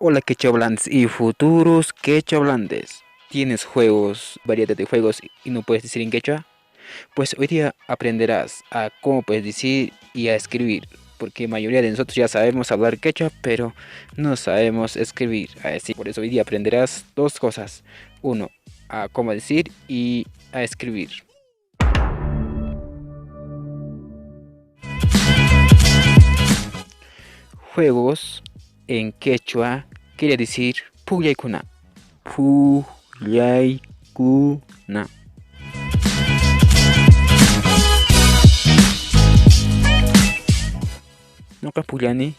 Hola quechablantes y futuros quechablantes. ¿Tienes juegos, variedad de juegos y no puedes decir en quechua? Pues hoy día aprenderás a cómo puedes decir y a escribir, porque la mayoría de nosotros ya sabemos hablar quechua, pero no sabemos escribir. Así, por eso hoy día aprenderás dos cosas. Uno, a cómo decir y a escribir. Juegos en quechua quiere decir puyaykuna. Puyaykuna. Noqa pullani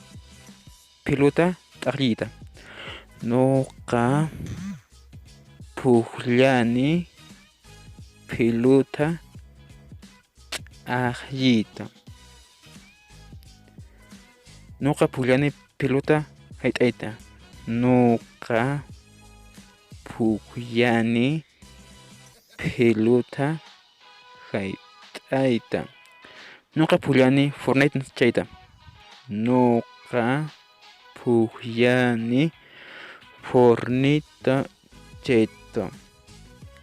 pelota t'aqlliyta. Noqa pullani pelota t'aqlliyta. Noqa pullani pelota hayt'ayta. Noqa pullani pelota hayt'ayta. Noqa pullani Fortnite chayta. Noqa pullani Fortnite chayta.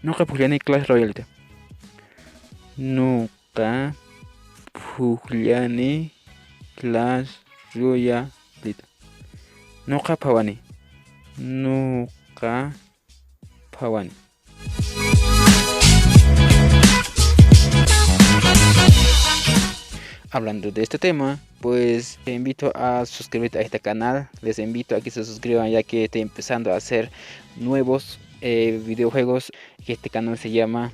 Noqa pullani Clash Royale. Noqa pullani Clash Royale. Noqa phawani. Noqa phawani. Hablando de este tema, pues te invito a suscribirte a este canal. Les invito a que se suscriban ya que estoy empezando a hacer nuevos videojuegos. Este canal se llama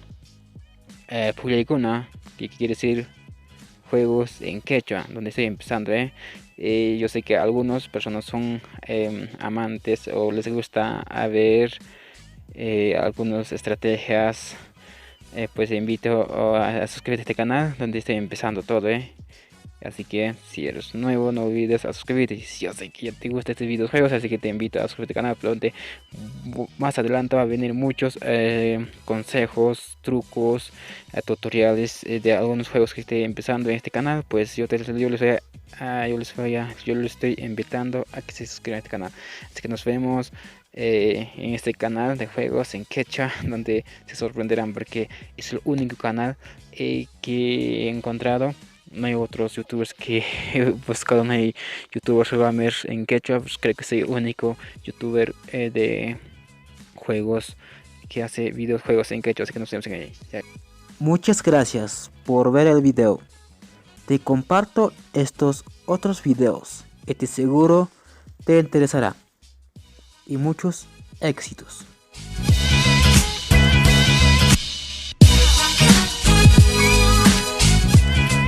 Puyaykuna, que quiere decir juegos en quechua, donde estoy empezando. Yo sé que algunas personas son amantes o les gusta a ver algunas estrategias. Pues te invito a suscribirte a este canal donde estoy empezando todo. Así que si eres nuevo no olvides a suscribirte. Yo sé que ya te gustan estos videojuegos, así que te invito a suscribirte al canal, donde más adelante va a venir muchos consejos, trucos, tutoriales de algunos juegos que estoy empezando en este canal. Pues yo les estoy invitando a que se suscriban a este canal. Así que nos vemos en este canal de juegos en quechua, donde se sorprenderán porque es el único canal que he encontrado. No hay otros youtubers que he buscado, no hay youtubers gamers en quechua. Pues creo que soy el único youtuber de juegos que hace videojuegos en quechua, así que nos vemos en ahí. Muchas gracias por ver el video. Te comparto estos otros videos y te seguro te interesará. Y muchos éxitos.